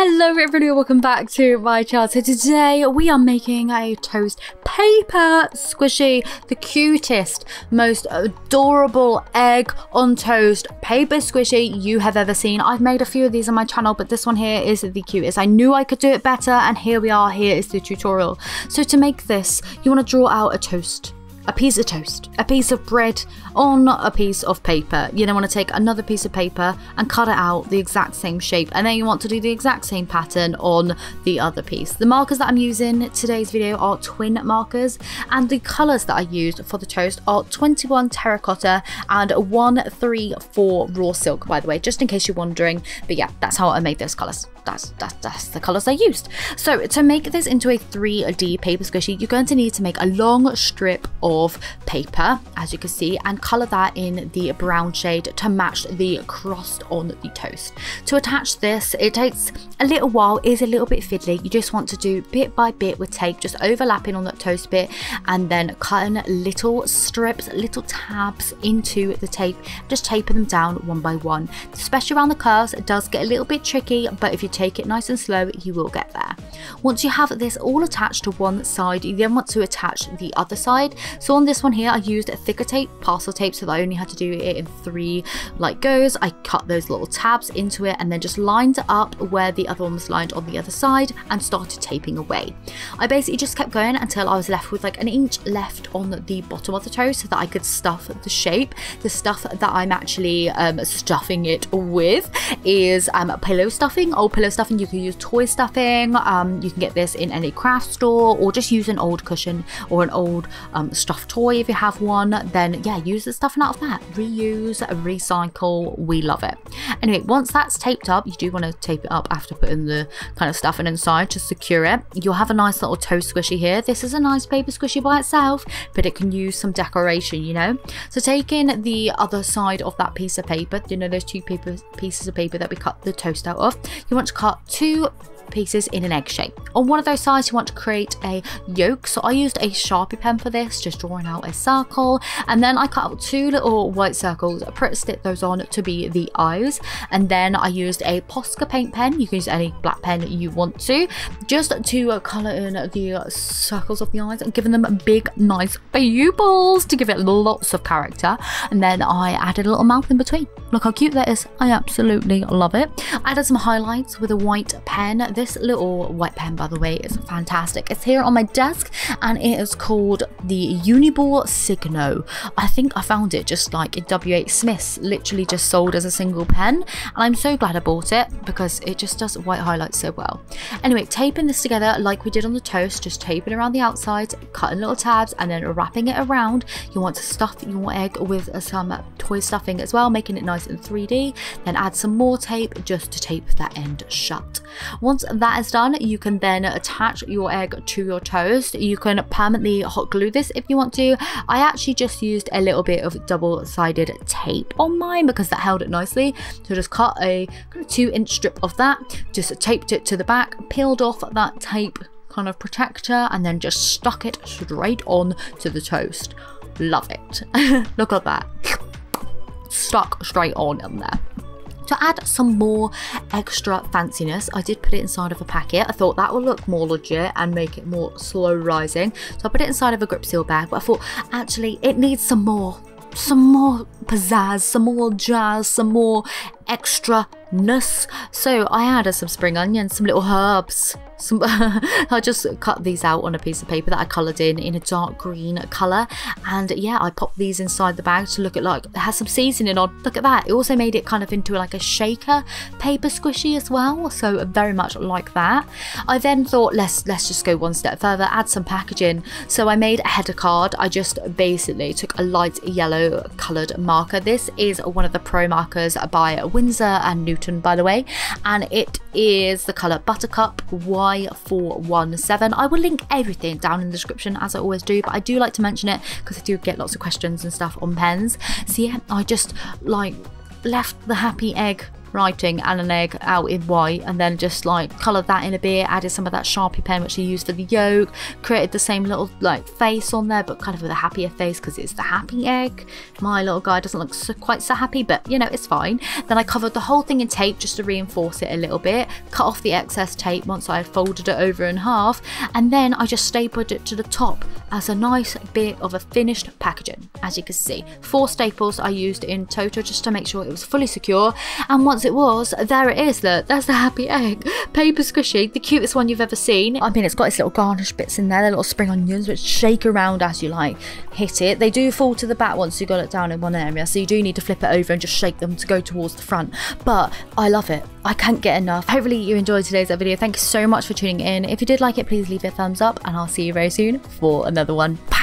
Hello everybody, welcome back to my channel. So today we are making a toast paper squishy, the cutest, most adorable egg on toast paper squishy you have ever seen. I've made a few of these on my channel, but this one here is the cutest. I knew I could do it better, and here we are. Here is the tutorial. So to make this, you want to draw out a toast. A piece of toast, a piece of bread on a piece of paper. You then want to take another piece of paper and cut it out the exact same shape, and then you want to do the exact same pattern on the other piece. The markers that I'm using in today's video are twin markers, and the colours that I used for the toast are 21 terracotta and 134 raw silk, by the way, just in case you're wondering. But yeah, that's how I made those colours. That's the colours I used. So to make this into a 3D paper squishy, you're going to need to make a long strip of paper, as you can see, and colour that in the brown shade to match the crust on the toast. To attach this, it takes a little while, is a little bit fiddly. You just want to do bit by bit with tape, just overlapping on that toast bit and then cutting little strips, little tabs into the tape, just taping them down one by one. Especially around the curves, it does get a little bit tricky, but if you take it nice and slow, you will get there. Once you have this all attached to one side, you then want to attach the other side. So on this one here, I used thicker tape, parcel tape, so that I only had to do it in 3 goes. I cut those little tabs into it and then just lined it up where the other one was lined on the other side and started taping away. I basically just kept going until I was left with like an inch left on the bottom of the toast so that I could stuff the shape. The stuff that I'm actually stuffing it with is pillow stuffing, old pillow stuffing. You can use toy stuffing. You can get this in any craft store, or just use an old cushion or an old stuffed toy if you have one. Then yeah, use the stuffing out of that. Reuse, recycle, we love it. Anyway, once that's taped up, you do want to tape it up after putting the kind of stuffing inside to secure it. You'll have a nice little toast squishy here. This is a nice paper squishy by itself, but it can use some decoration, you know. So taking the other side of that piece of paper, you know, those two pieces of paper that we cut the toast out of, you want to cut 2 pieces in an egg shape. On one of those sides, you want to create a yolk. So I used a Sharpie pen for this, just drawing out a circle, and then I cut out 2 little white circles, stick those on to be the eyes, and then I used a Posca paint pen. You can use any black pen you want to, just to colour in the circles of the eyes and giving them big nice pupils to give it lots of character. And then I added a little mouth in between. Look how cute that is. I absolutely love it. I added some highlights with a white pen. This little white pen, by the way, is fantastic. It's here on my desk and it is called the Uniball Signo. I think I found it just like in W.H. Smith's, literally just sold as a single pen, and I'm so glad I bought it because it just does white highlights so well. Anyway, taping this together like we did on the toast, just taping around the outside, cutting little tabs and then wrapping it around. You want to stuff your egg with some toy stuffing as well, making it nice and 3D. Then add some more tape just to tape that end shut. Once that is done, you can then attach your egg to your toast. You can permanently hot glue this if you want to. I actually just used a little bit of double-sided tape on mine because that held it nicely. So just cut a kind of 2-inch strip of that, just taped it to the back, peeled off that tape kind of protector, and then just stuck it straight on to the toast. Love it. Look at that. Stuck straight on in there. To add some more extra fanciness, I did put it inside of a packet. I thought that would look more legit and make it more slow rising. So I put it inside of a grip seal bag, but I thought actually it needs some more pizzazz, some more jazz, some more extra-ness. So I added some spring onions, some little herbs. I just cut these out on a piece of paper that I coloured in a dark green colour, and yeah, I popped these inside the bag to look at like it has some seasoning on. Look at that. It also made it kind of into like a shaker paper squishy as well, so very much like that. I then thought let's just go one step further, add some packaging. So I made a header card. I just basically took a light yellow coloured marker. This is one of the pro markers by Winsor and Newton, by the way, and it is the colour Buttercup Y417. I will link everything down in the description as I always do, but I do like to mention it because I do get lots of questions and stuff on pens. So yeah, I just like left the happy egg writing and an egg out in white, and then just like coloured that in a bit, added some of that Sharpie pen which I used for the yolk, created the same little like face on there but kind of with a happier face because it's the happy egg. My little guy doesn't look quite so happy, but you know, it's fine. Then I covered the whole thing in tape just to reinforce it a little bit, cut off the excess tape once I had folded it over in half, and then I just stapled it to the top as a nice bit of a finished packaging. As you can see, 4 staples I used in total just to make sure it was fully secure, and once it was, there it is. Look, that's the happy egg. Paper squishy, the cutest one you've ever seen. I mean, it's got its little garnish bits in there, the little spring onions which shake around as you like hit it. They do fall to the back once you got it down in one area, so you do need to flip it over and just shake them to go towards the front, but I love it. I can't get enough. Hopefully you enjoyed today's video. Thank you so much for tuning in. If you did like it, please leave it a thumbs up, and I'll see you very soon for another one. Bye.